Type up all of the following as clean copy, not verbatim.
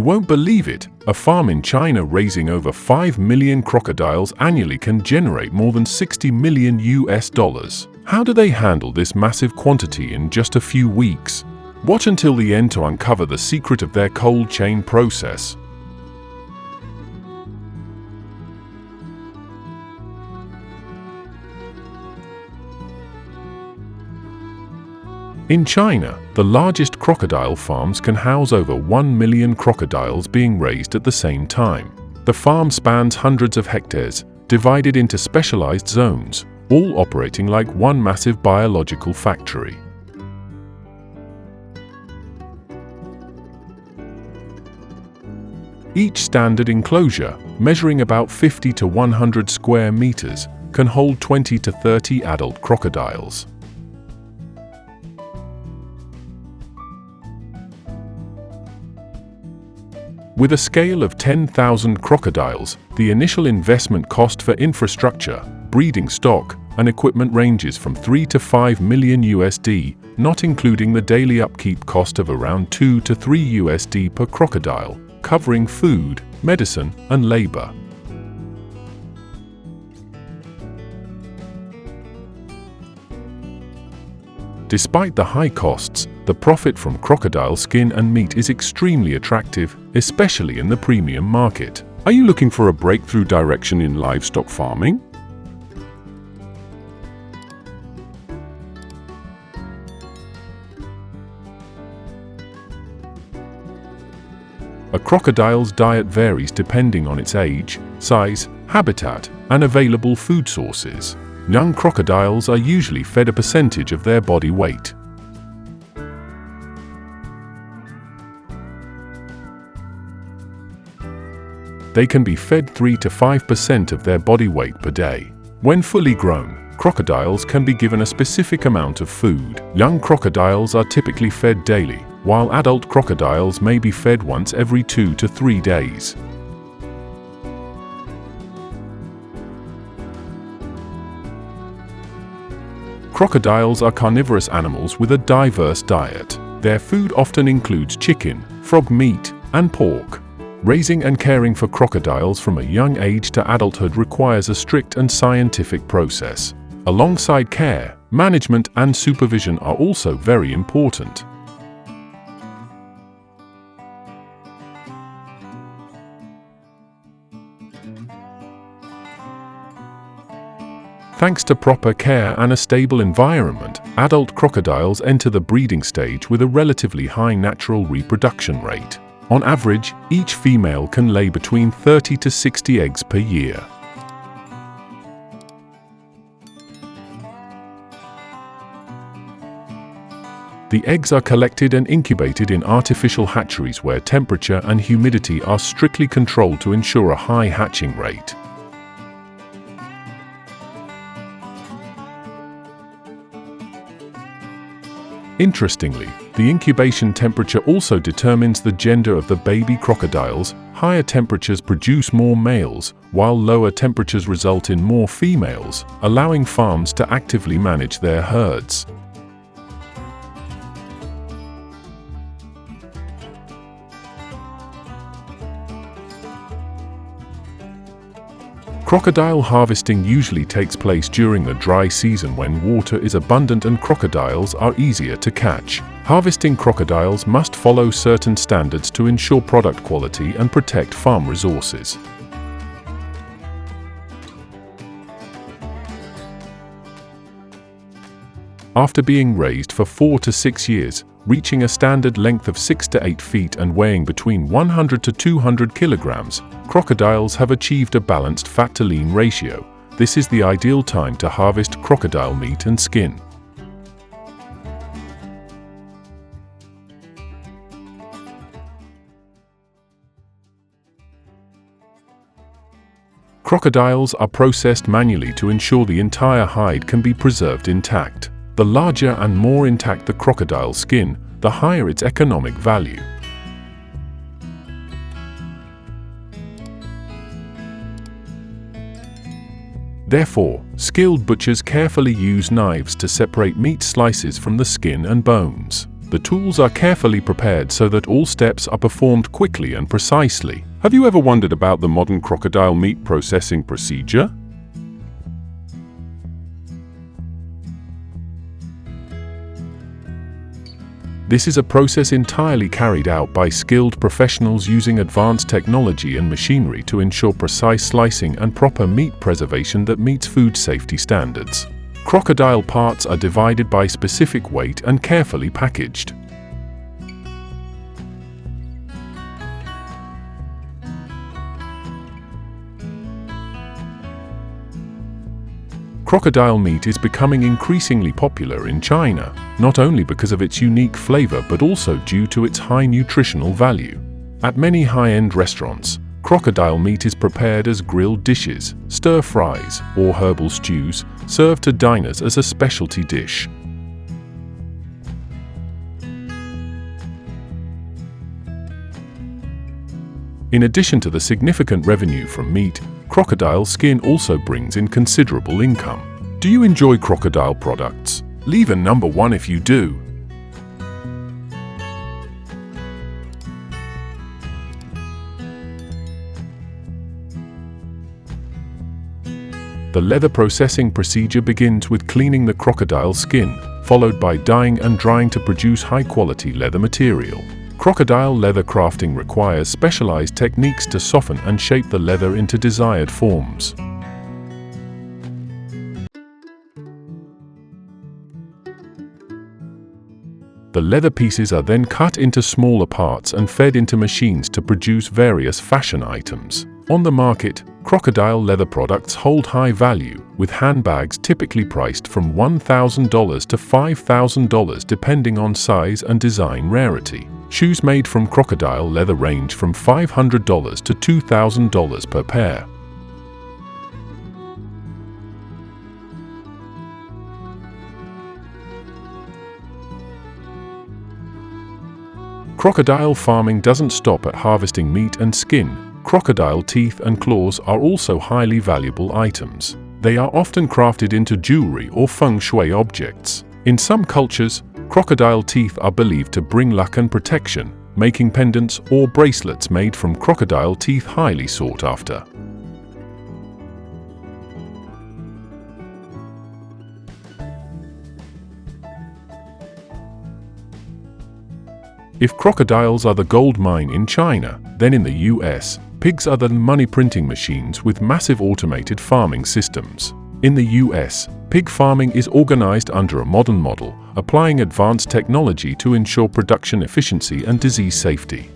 won't believe it, a farm in China raising over 5 million crocodiles annually can generate more than $60 million. How do they handle this massive quantity in just a few weeks? Watch until the end to uncover the secret of their cold chain process. In China, the largest crocodile farms can house over 1 million crocodiles being raised at the same time. The farm spans hundreds of hectares, divided into specialized zones, all operating like one massive biological factory. Each standard enclosure, measuring about 50 to 100 square meters, can hold 20 to 30 adult crocodiles. With a scale of 10,000 crocodiles, the initial investment cost for infrastructure, breeding stock, and equipment ranges from $3 to $5 million, not including the daily upkeep cost of around $2 to $3 per crocodile, covering food, medicine, and labor. Despite the high costs, the profit from crocodile skin and meat is extremely attractive, especially in the premium market. Are you looking for a breakthrough direction in livestock farming? A crocodile's diet varies depending on its age, size, habitat, and available food sources. Young crocodiles are usually fed a percentage of their body weight. They can be fed 3 to 5% of their body weight per day. When fully grown, crocodiles can be given a specific amount of food. Young crocodiles are typically fed daily, while adult crocodiles may be fed once every 2 to 3 days. Crocodiles are carnivorous animals with a diverse diet. Their food often includes chicken, frog meat, and pork. Raising and caring for crocodiles from a young age to adulthood requires a strict and scientific process. Alongside care, management and supervision are also very important. Thanks to proper care and a stable environment, adult crocodiles enter the breeding stage with a relatively high natural reproduction rate. On average, each female can lay between 30 to 60 eggs per year. The eggs are collected and incubated in artificial hatcheries where temperature and humidity are strictly controlled to ensure a high hatching rate. Interestingly, the incubation temperature also determines the gender of the baby crocodiles. Higher temperatures produce more males, while lower temperatures result in more females, allowing farms to actively manage their herds. Crocodile harvesting usually takes place during the dry season when water is abundant and crocodiles are easier to catch. Harvesting crocodiles must follow certain standards to ensure product quality and protect farm resources. After being raised for 4 to 6 years, reaching a standard length of 6 to 8 feet and weighing between 100 to 200 kilograms, crocodiles have achieved a balanced fat-to-lean ratio. This is the ideal time to harvest crocodile meat and skin. Crocodiles are processed manually to ensure the entire hide can be preserved intact. The larger and more intact the crocodile skin, the higher its economic value. Therefore, skilled butchers carefully use knives to separate meat slices from the skin and bones. The tools are carefully prepared so that all steps are performed quickly and precisely. Have you ever wondered about the modern crocodile meat processing procedure? This is a process entirely carried out by skilled professionals using advanced technology and machinery to ensure precise slicing and proper meat preservation that meets food safety standards. Crocodile parts are divided by specific weight and carefully packaged. Crocodile meat is becoming increasingly popular in China, not only because of its unique flavor but also due to its high nutritional value. At many high-end restaurants, crocodile meat is prepared as grilled dishes, stir-fries, or herbal stews, served to diners as a specialty dish. In addition to the significant revenue from meat, crocodile skin also brings in considerable income. Do you enjoy crocodile products? Leave a number 1 if you do. The leather processing procedure begins with cleaning the crocodile skin, followed by dyeing and drying to produce high-quality leather material. Crocodile leather crafting requires specialized techniques to soften and shape the leather into desired forms. The leather pieces are then cut into smaller parts and fed into machines to produce various fashion items. On the market, crocodile leather products hold high value, with handbags typically priced from $1,000 to $5,000 depending on size and design rarity. Shoes made from crocodile leather range from $500 to $2,000 per pair. Crocodile farming doesn't stop at harvesting meat and skin. Crocodile teeth and claws are also highly valuable items. They are often crafted into jewelry or feng shui objects. In some cultures, crocodile teeth are believed to bring luck and protection, making pendants or bracelets made from crocodile teeth highly sought after. If crocodiles are the gold mine in China, then in the US, pigs are the money printing machines with massive automated farming systems. In the US, pig farming is organized under a modern model, applying advanced technology to ensure production efficiency and disease safety.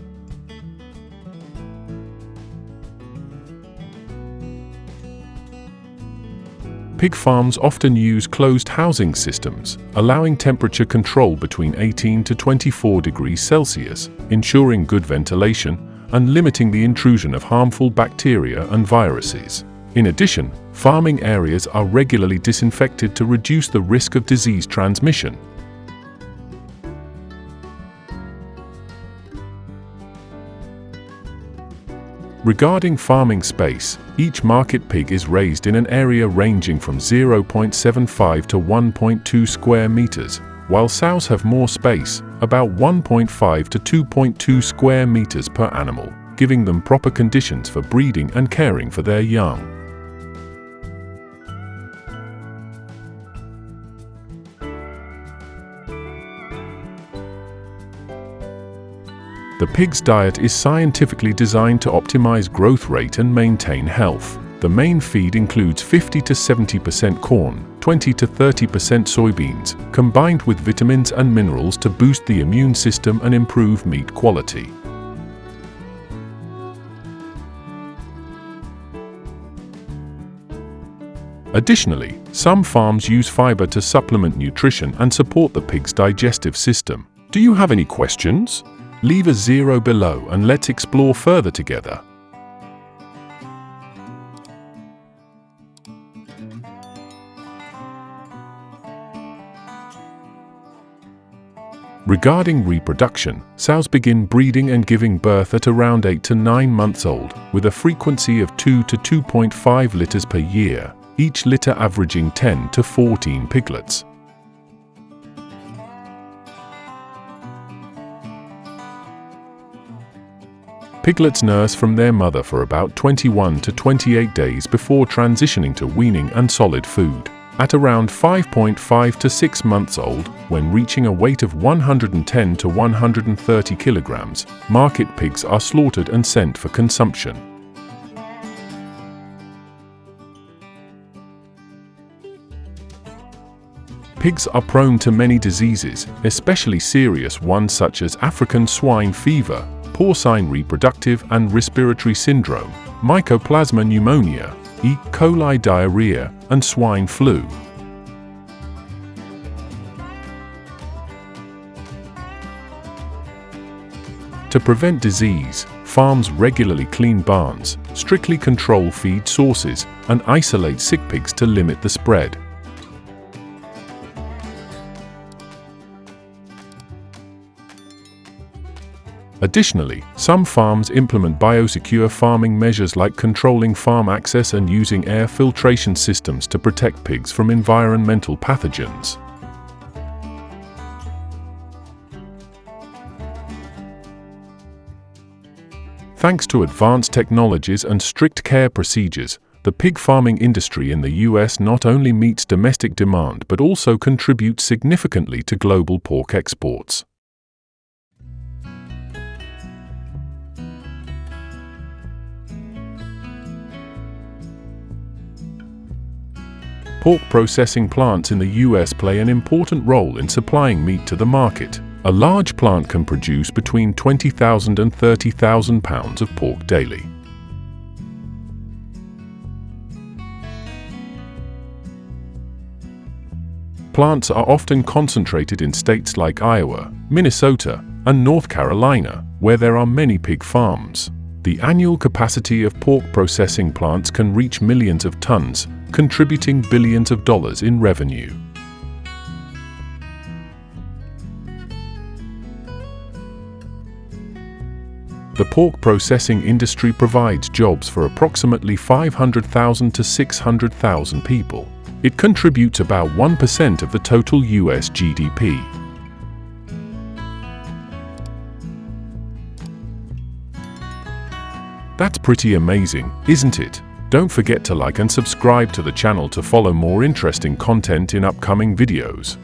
Pig farms often use closed housing systems, allowing temperature control between 18 to 24 degrees Celsius, ensuring good ventilation and limiting the intrusion of harmful bacteria and viruses. In addition, farming areas are regularly disinfected to reduce the risk of disease transmission. Regarding farming space, each market pig is raised in an area ranging from 0.75 to 1.2 square meters, while sows have more space, about 1.5 to 2.2 square meters per animal, giving them proper conditions for breeding and caring for their young. The pig's diet is scientifically designed to optimize growth rate and maintain health. The main feed includes 50 to 70% corn, 20 to 30% soybeans, combined with vitamins and minerals to boost the immune system and improve meat quality. Additionally, some farms use fiber to supplement nutrition and support the pig's digestive system. Do you have any questions? Leave a 0 below and let's explore further together. Regarding reproduction, sows begin breeding and giving birth at around 8 to 9 months old, with a frequency of 2 to 2.5 litters per year, each litter averaging 10 to 14 piglets. Piglets nurse from their mother for about 21 to 28 days before transitioning to weaning and solid food. At around 5.5 to 6 months old, when reaching a weight of 110 to 130 kilograms, market pigs are slaughtered and sent for consumption. Pigs are prone to many diseases, especially serious ones such as African swine fever, porcine reproductive and respiratory syndrome, mycoplasma pneumonia, E. coli diarrhea, and swine flu. To prevent disease, farms regularly clean barns, strictly control feed sources, and isolate sick pigs to limit the spread. Additionally, some farms implement biosecure farming measures like controlling farm access and using air filtration systems to protect pigs from environmental pathogens. Thanks to advanced technologies and strict care procedures, the pig farming industry in the US not only meets domestic demand but also contributes significantly to global pork exports. Pork processing plants in the US play an important role in supplying meat to the market. A large plant can produce between 20,000 and 30,000 pounds of pork daily. Plants are often concentrated in states like Iowa, Minnesota, and North Carolina, where there are many pig farms. The annual capacity of pork processing plants can reach millions of tons, contributing billions of dollars in revenue. The pork processing industry provides jobs for approximately 500,000 to 600,000 people. It contributes about 1% of the total US GDP. That's pretty amazing, isn't it? Don't forget to like and subscribe to the channel to follow more interesting content in upcoming videos.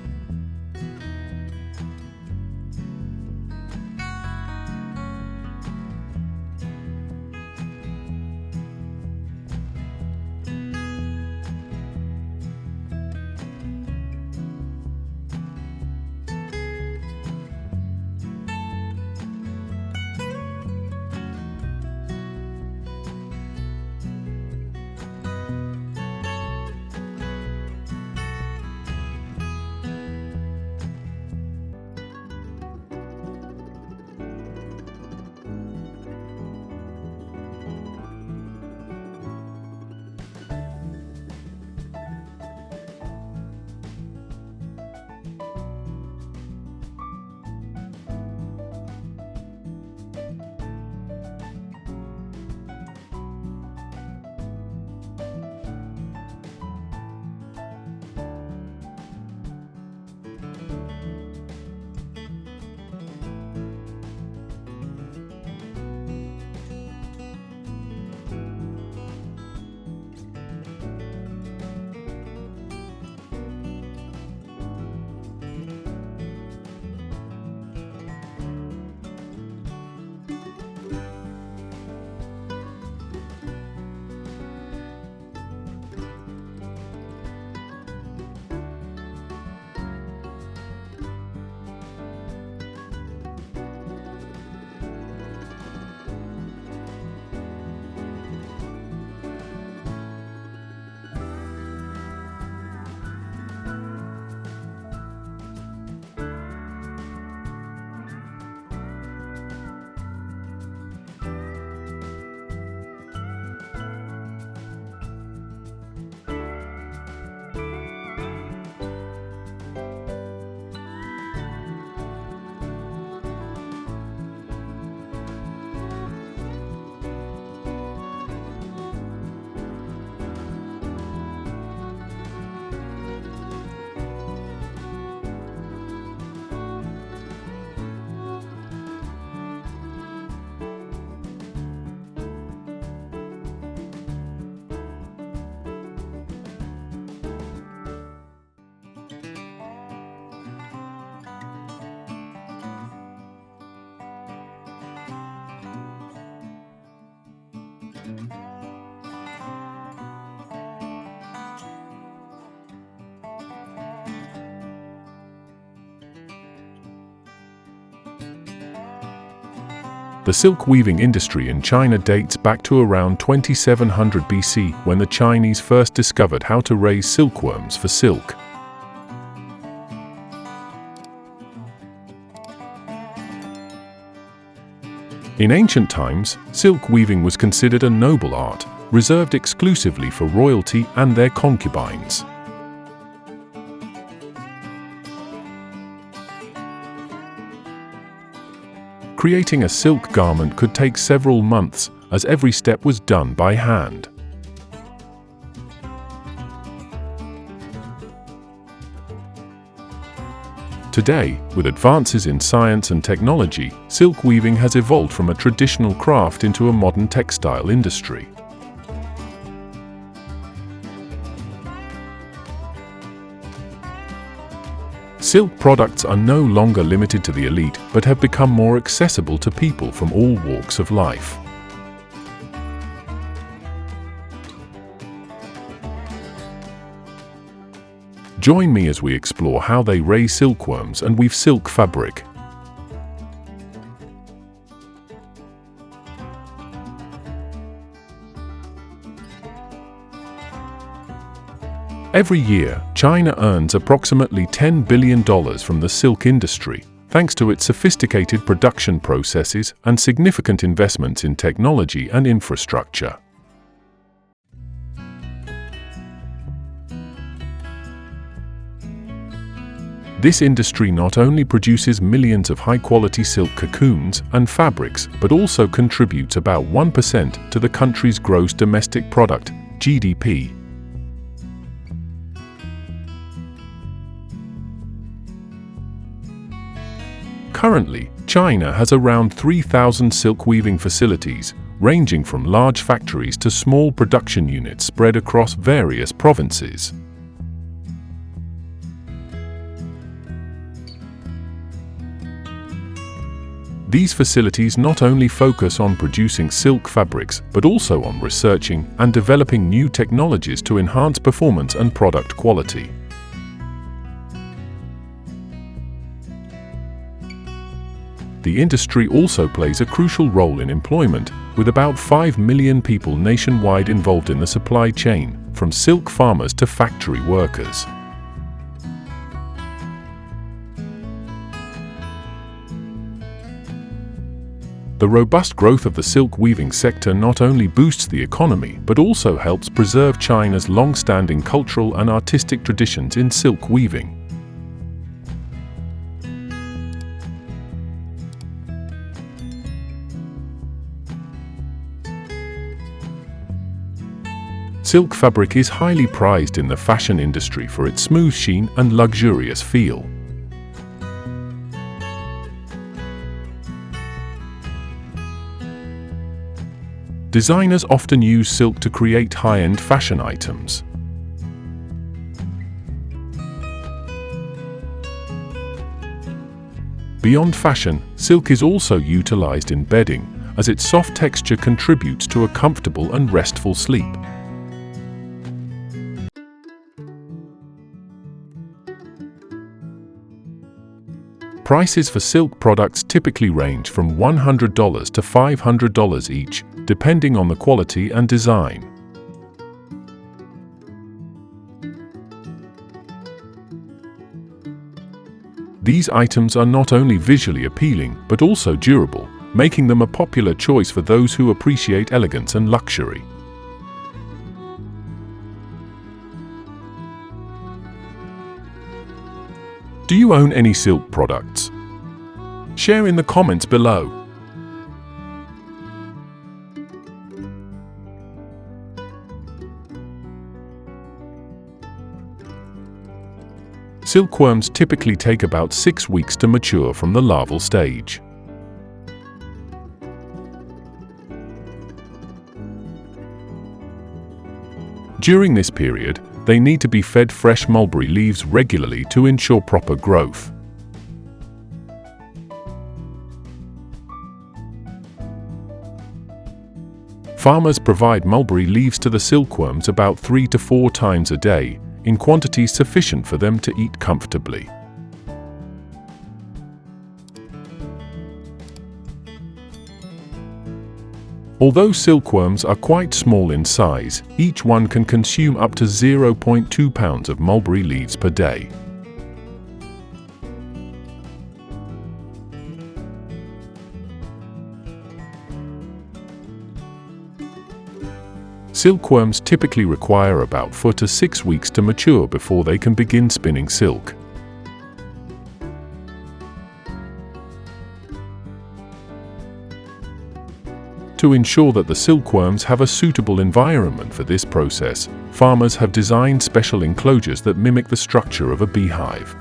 The silk weaving industry in China dates back to around 2700 BC, when the Chinese first discovered how to raise silkworms for silk. In ancient times, silk weaving was considered a noble art, reserved exclusively for royalty and their concubines. Creating a silk garment could take several months, as every step was done by hand. Today, with advances in science and technology, silk weaving has evolved from a traditional craft into a modern textile industry. Silk products are no longer limited to the elite, but have become more accessible to people from all walks of life. Join me as we explore how they raise silkworms and weave silk fabric. Every year, China earns approximately $10 billion from the silk industry, thanks to its sophisticated production processes and significant investments in technology and infrastructure. This industry not only produces millions of high-quality silk cocoons and fabrics, but also contributes about 1% to the country's gross domestic product, GDP. Currently, China has around 3,000 silk weaving facilities, ranging from large factories to small production units spread across various provinces. These facilities not only focus on producing silk fabrics, but also on researching and developing new technologies to enhance performance and product quality. The industry also plays a crucial role in employment, with about 5 million people nationwide involved in the supply chain, from silk farmers to factory workers. The robust growth of the silk weaving sector not only boosts the economy, but also helps preserve China's long-standing cultural and artistic traditions in silk weaving. Silk fabric is highly prized in the fashion industry for its smooth sheen and luxurious feel. Designers often use silk to create high-end fashion items. Beyond fashion, silk is also utilized in bedding, as its soft texture contributes to a comfortable and restful sleep. Prices for silk products typically range from $100 to $500 each, depending on the quality and design. These items are not only visually appealing, but also durable, making them a popular choice for those who appreciate elegance and luxury. Do you own any silk products? Share in the comments below. Silkworms typically take about 6 weeks to mature from the larval stage. During this period, they need to be fed fresh mulberry leaves regularly to ensure proper growth. Farmers provide mulberry leaves to the silkworms about 3 to 4 times a day, in quantities sufficient for them to eat comfortably. Although silkworms are quite small in size, each one can consume up to 0.2 pounds of mulberry leaves per day. Silkworms typically require about 4 to 6 weeks to mature before they can begin spinning silk. To ensure that the silkworms have a suitable environment for this process, farmers have designed special enclosures that mimic the structure of a beehive.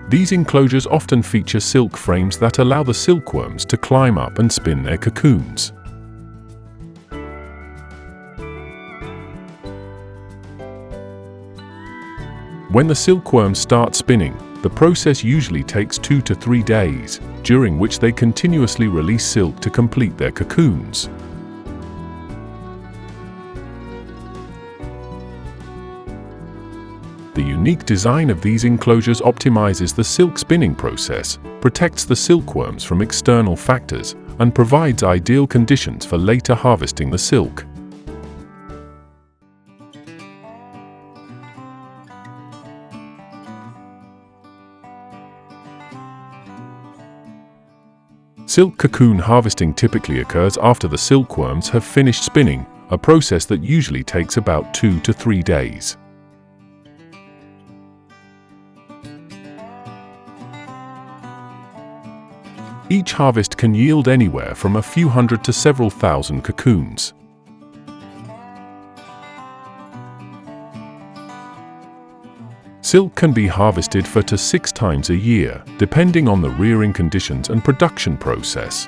These enclosures often feature silk frames that allow the silkworms to climb up and spin their cocoons. When the silkworms start spinning, the process usually takes 2 to 3 days, during which they continuously release silk to complete their cocoons. The unique design of these enclosures optimizes the silk spinning process, protects the silkworms from external factors, and provides ideal conditions for later harvesting the silk. Silk cocoon harvesting typically occurs after the silkworms have finished spinning, a process that usually takes about 2 to 3 days. Each harvest can yield anywhere from a few hundred to several thousand cocoons. Silk can be harvested 4 to 6 times a year, depending on the rearing conditions and production process.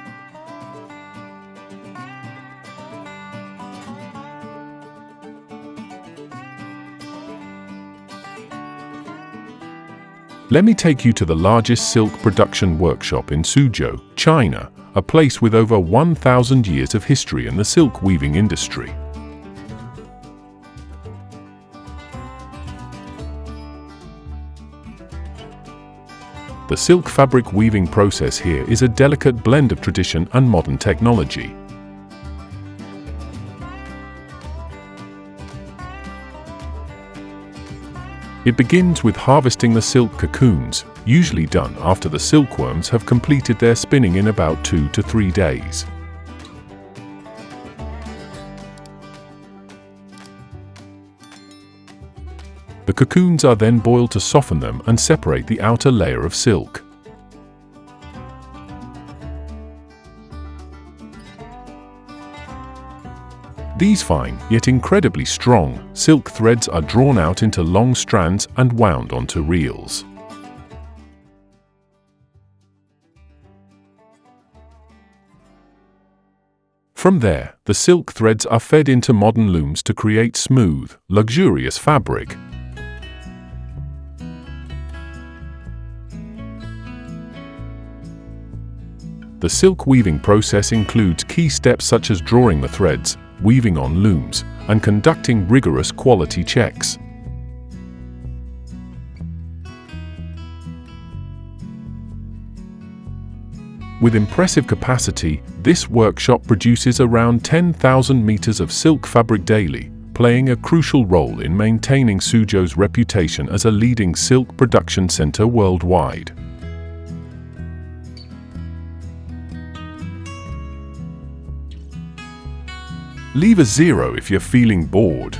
Let me take you to the largest silk production workshop in Suzhou, China, a place with over 1,000 years of history in the silk weaving industry. The silk fabric weaving process here is a delicate blend of tradition and modern technology. It begins with harvesting the silk cocoons, usually done after the silkworms have completed their spinning in about 2 to 3 days. The cocoons are then boiled to soften them and separate the outer layer of silk. These fine, yet incredibly strong, silk threads are drawn out into long strands and wound onto reels. From there, the silk threads are fed into modern looms to create smooth, luxurious fabric. The silk weaving process includes key steps such as drawing the threads, weaving on looms, and conducting rigorous quality checks. With impressive capacity, this workshop produces around 10,000 meters of silk fabric daily, playing a crucial role in maintaining Suzhou's reputation as a leading silk production center worldwide. Leave a 0 if you're feeling bored.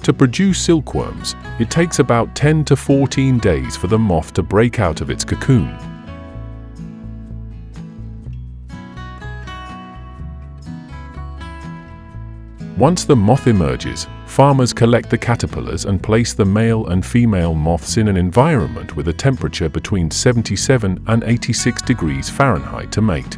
To produce silkworms, it takes about 10 to 14 days for the moth to break out of its cocoon. Once the moth emerges, farmers collect the caterpillars and place the male and female moths in an environment with a temperature between 77 and 86 degrees Fahrenheit to mate.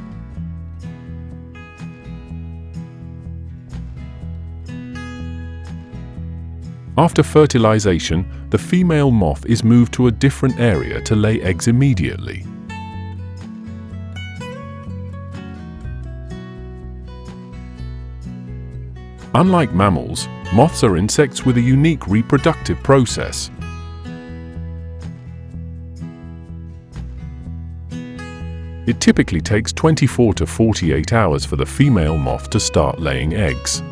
After fertilization, the female moth is moved to a different area to lay eggs immediately. Unlike mammals, moths are insects with a unique reproductive process. It typically takes 24 to 48 hours for the female moth to start laying eggs.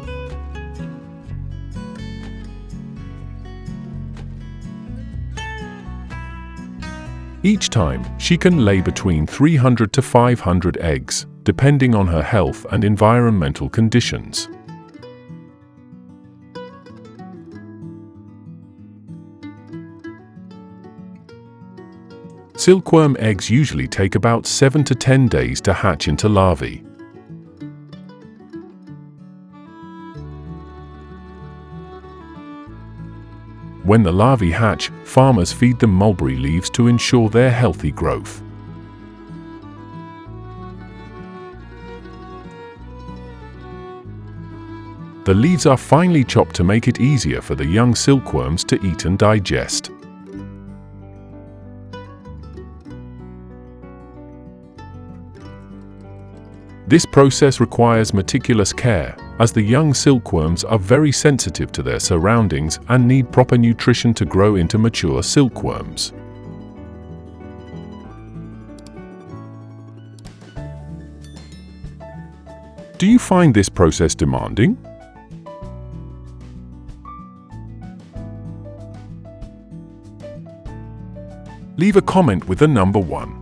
Each time, she can lay between 300 to 500 eggs, depending on her health and environmental conditions. Silkworm eggs usually take about 7 to 10 days to hatch into larvae. When the larvae hatch, farmers feed them mulberry leaves to ensure their healthy growth. The leaves are finely chopped to make it easier for the young silkworms to eat and digest. This process requires meticulous care, as the young silkworms are very sensitive to their surroundings and need proper nutrition to grow into mature silkworms. Do you find this process demanding? Leave a comment with the number 1.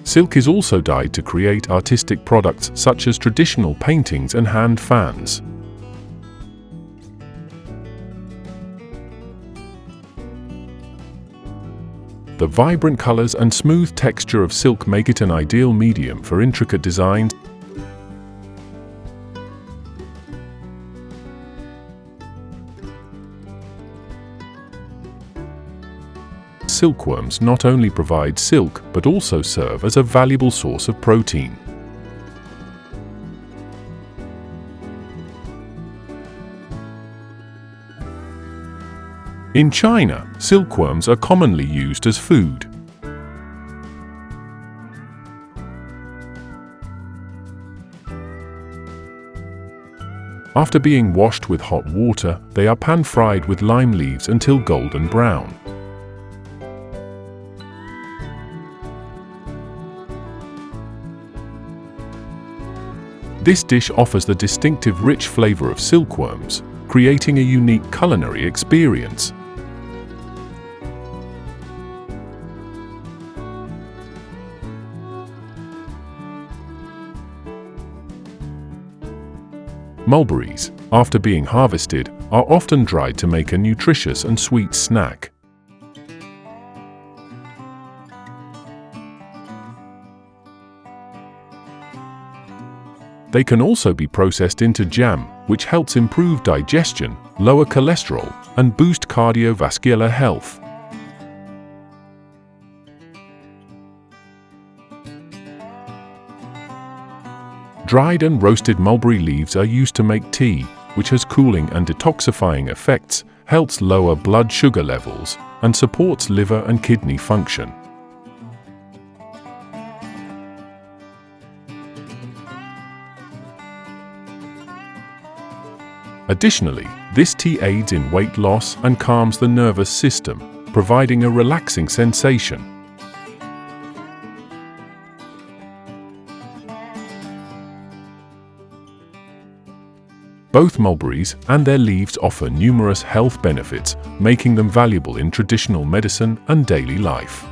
Silk is also dyed to create artistic products such as traditional paintings and hand fans. The vibrant colors and smooth texture of silk make it an ideal medium for intricate designs. Silkworms not only provide silk but also serve as a valuable source of protein. In China, silkworms are commonly used as food. After being washed with hot water, they are pan-fried with lime leaves until golden brown. This dish offers the distinctive rich flavor of silkworms, creating a unique culinary experience. Mulberries, after being harvested, are often dried to make a nutritious and sweet snack. They can also be processed into jam, which helps improve digestion, lower cholesterol, and boost cardiovascular health. Dried and roasted mulberry leaves are used to make tea, which has cooling and detoxifying effects, helps lower blood sugar levels, and supports liver and kidney function. Additionally, this tea aids in weight loss and calms the nervous system, providing a relaxing sensation. Both mulberries and their leaves offer numerous health benefits, making them valuable in traditional medicine and daily life.